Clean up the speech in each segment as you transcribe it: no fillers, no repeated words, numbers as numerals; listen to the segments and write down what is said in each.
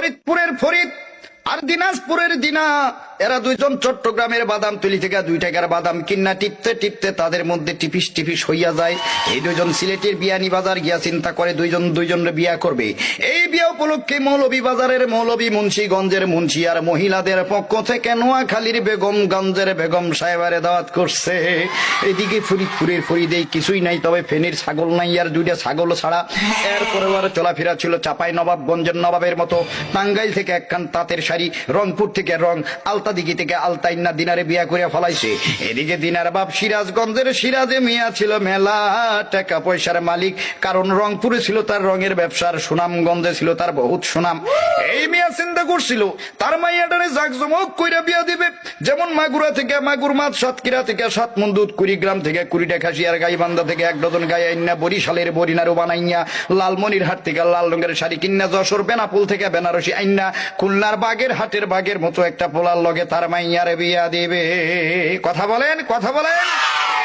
ফরিদপুরের ফরিদ আর দিনাজপুরের দিনা, এরা দুইজন চট্টগ্রামের বাদামতলি থেকে 2 টাকার বাদাম কিন্না টিপতে টিপতে তাদের মধ্যে টিপিস টিপিস হইয়া যায়। এই দুইজন সিলেটের বিয়ানী বাজার গিয়া চিন্তা করে দুইজনের বিয়া করবে। এই বিয়া উপলক্ষে মৌলভী বাজারের মৌলভী, মুন্সিগঞ্জের মুন্সি আর মহিলাদের পক্ষ থেকে নোয়াখালীর বেগমগঞ্জের বেগম সাহেবারে দাওয়াত করছে। এদিকে ফরিদপুরের ফরিদেই কিছুই নাই, তবে ফেনীর ছাগল নাই আর 2টা ছাগল ছাড়া। এরপরে আর চলাফেরা ছিল চাপাই নবাবগঞ্জের নবাবের মতো। টাঙ্গাইল থেকে একখান তাঁতের শাড়ি, রংপুর থেকে রং, আলতাদিঘি থেকে আলতাইন্না দিনারে বিয়া করে ফলাইছে। এদিকে দিনার বাপ সিরাজগঞ্জের সিরাজে মিয়া ছিল মেলা টাকা পয়সার মালিক, কারণ রংপুরে ছিল তার রঙের ব্যবসার, সুনামগঞ্জে ছিল তার বহুত সুনাম। এই মিয়া চিন্তা করছিল তার মাইয়াটারে জাকজমক কইরা বিয়া দিবে, যেমন মাগুরা থেকে মাগুর মাছ, সাতক্ষীরা থেকে 7 মণ দুধ, কুড়িগ্রাম থেকে 20টা খাসি আর গাইবান্ধা থেকে 1 ডজন গাই আইনা, বরিশালের বরিনারু বানাইয়া, লালমনিরহাট থেকে লাল রঙের শাড়ি কিন্না, যশোর বেনাপুল থেকে বেনারসি আইনা, খুলনার বাগের হাটের বাগের মতো একটা পোলার লগে তার মাইয়ারে বিয়া দিবে। কথা বলেন, কথা বলেন।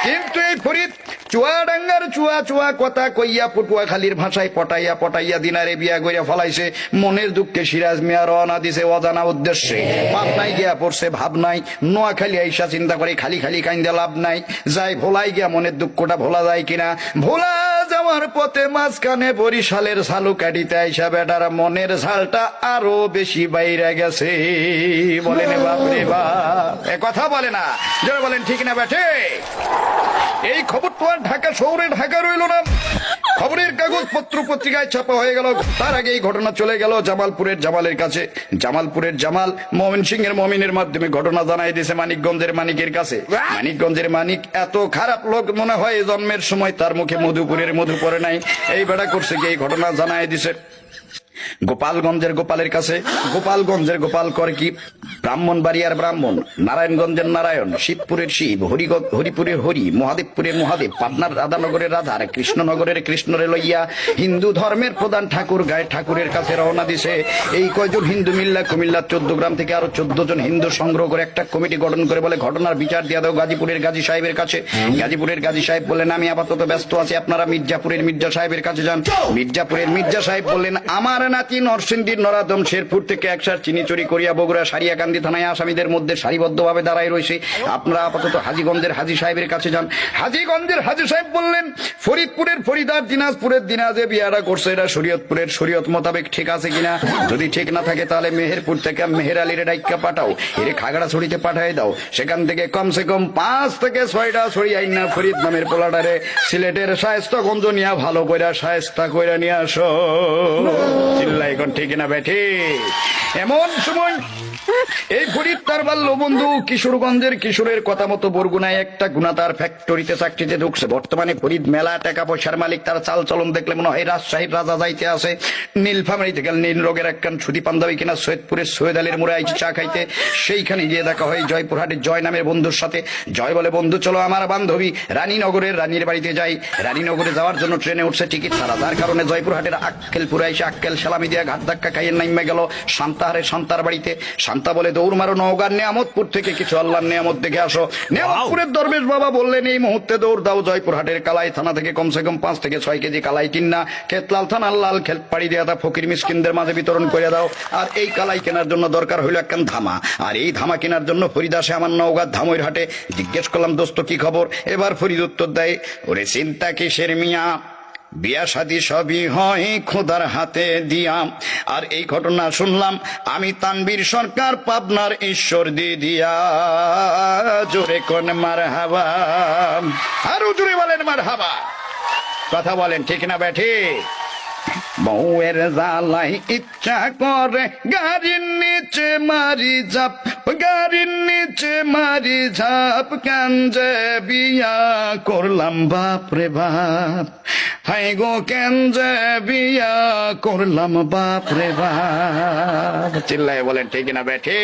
কিন্তু এই ফরিদ চুয়াডাঙ্গার চুয়া চুয়া কথা কইয়া পটুয়াখালীর ভাষায় পটাইয়া পটাইয়া দিনারে বিয়া কইরা ফলাইছে। মনের দুঃখে সিরাজ মিয়া রওনা দিছে অজানা উদ্দেশ্যে। পাবনায় গিয়া পড়ছে ভাব নাই, নোয়াখালী আইসা চিন্তা করে খালি খালি কাইন্দা লাভ নাই, যাই ভোলাই গিয়া মনের দুঃখটা ভোলা যায় কিনা। ভোলা যাওয়ার পথে মাঝখানে বরিশালের ঝালু কাটিতে আইসা বেটার মনের ঝালটা আরো বেশি বাইরে গেছে। বলেন বাপরে বাপ, এ কথা বলে না, যারা বলেন ঠিক না বেঠে। এই খবর তো আর ঢাকা শহরে ঢাকা রইল না, খবরের কাগজ পত্র পত্রিকায় ছাপা হয়ে গেল। তার আগে এই ঘটনা চলে গেল জামালপুরের জামালের কাছে। জামালপুরের জামাল ময়মনসিংহের মমিনের মাধ্যমে ঘটনা জানাই দিয়েছে মানিকগঞ্জের মানিকের কাছে। মানিকগঞ্জের মানিক এত খারাপ লোক মনে হয় জন্মের সময় তার মুখে মধুপুরের মধু পড়ে নাই। এই বেড়া করছে কি এই ঘটনা জানাই দিছে গোপালগঞ্জের গোপালের কাছে। গোপালগঞ্জের গোপাল করে কি, ব্রাহ্মণবাড়িয়ার ব্রাহ্মণ, নারায়ণগঞ্জের নারায়ণ, শিবপুরের শিব, হরিপুরের হরি, মহাদেবপুরের মহাদেব, পাটনার রাধানগরের রাধার, কৃষ্ণনগরের কৃষ্ণরে লইয়া হিন্দু ধর্মের প্রধান ঠাকুর গায়ে ঠাকুরের কাছে রওনা দিছে। এই কয়জন হিন্দু মিল্লা কুমিল্লা 14 গ্রাম থেকে আরো 14 জন হিন্দু সংগ্রহ করে একটা কমিটি গঠন করে বলে ঘটনার বিচার দিয়া দাও গাজীপুরের গাজী সাহেবের কাছে। গাজীপুরের গাজী সাহেব বললেন আমি আপাতত ব্যস্ত আছি, আপনারা মির্জাপুরের মির্জা সাহেবের কাছে যান। মির্জাপুরের মির্জা সাহেব বললেন আমার নাতি নরসিংদীর নরাদম শেরপুর থেকে 1 চিনি চুরি করিয়া বগুড়া সারিয়াকান্দি থানায় আসামিদের মধ্যে সারিবদ্ধভাবে দাঁড়ায় রয়েছে, আপনারা আপাতত হাজীগঞ্জের হাজী সাহেবের কাছে যান। হাজীগঞ্জের হাজী সাহেব বললেন ফরিদপুরের ফরিদার, দিনাজপুরের দিনাজে বিয়ারা করছে, এটা শরীয়তপুরের শরীয়ত মোতাবেক ঠিক আছে কিনা। যদি ঠিক না থাকে তাহলে মেহেরপুর থেকে মেহের আলীর ডাইকা পাঠাও, এর খাগড়াছড়িতে পাঠিয়ে দাও, সেখান থেকে কমসে কম 5 থেকে 6টা ছড়ি আইনা ফরিদ নামের পোলাটারে সিলেটের শায়েস্তাগঞ্জ নিয়ে ভালো কইরা শায়েস্তা কইরা নিয়ে আসো। চিল্লাই এখন ঠিক না বেঠি। এমন সময় এই ফরিদ তার বাল্য বন্ধু কিশোরগঞ্জের কিশোরের কথা মতো বরগুনায় একটা গুণাতার ফ্যাক্টরিতে চাকরিতে ঢুকছে। বর্তমানে ফরিদ মেলা টাকা পয়সার মালিক, তার চাল চলন দেখলে মনে হয় রাজশাহীর রাজা যাইতে আছে। নীলফামারী থেকে নীল রোগের একখান ছুটি পাঞ্জাবি কিনা সৈয়দপুরের সৈয়দ আলীর মোড়ে আইছে চা খাইতে। সেইখানে গিয়ে দেখা হয় জয়পুরহাটের জয় নামের বন্ধুর সাথে। জয় বলে বন্ধু চলো আমার বান্ধবী রানীনগরের রানীর বাড়িতে যাই। রানীনগরে যাওয়ার জন্য ট্রেনে উঠছে টিকিট ছাড়া, যার কারণে জয়পুরহাটের আক্কেলপুরে এসে আক্কেল সালামি দিয়ে ঘাট ধাক্কা খাইয়ে নাইমে গেল শান্তাহারে শান্তার বাড়িতে। শান্তা বলে দৌড় মারো নওগাঁর নেয়ামতপুর থেকে কিছু আল্লাহর নেয়ামত দেখে আসো। নেয়ামতপুরের দরবেশ বাবা বললেন এই মুহূর্তে দৌড় দাও জয়পুরহাটের কালাই থানা থেকে কমসে কম 5 থেকে 6 কেজি কালাই কিনা খেতলাল থানার লাল খেত পাড়ি দিয়ে তা ফকির মিসকিনদের মাঝে বিতরণ করে দাও। আর এই কালাই কেনার জন্য দরকার হইল একখান ধামা, আর এই ধামা কেনার জন্য ফরিদ আসে আমার নওগাঁ ধামইর হাটে। জিজ্ঞেস করলাম দোস্ত কি খবর। এবার ফরিদ উত্তর দেয় ওরে চিন্তা কিসের মিয়া, বিয়া শাদী সবই হয় খোদার হাতে দিয়া। আর এই ঘটনা শুনলাম আমি তানবীর সরকার পাবনার ঈশ্বর দিয়া। জোরে কোন মারহাবা, আরো জোরে বলেন মারহাবা। কথা বলেন ঠিক না বেঠি। বউয়ের জ্বালাই ইচ্ছা করে গাড়ির নিচে মারি ঝাপ, গাড়ির নিচে মারি ঝাপ, কেন যে বিয়া করলাম বাপ রে বাপ, হাই গো কেন যে বিয়া করলাম বাপ রে বাপ। চিল্লায় বলেন ঠিক না বেঠি।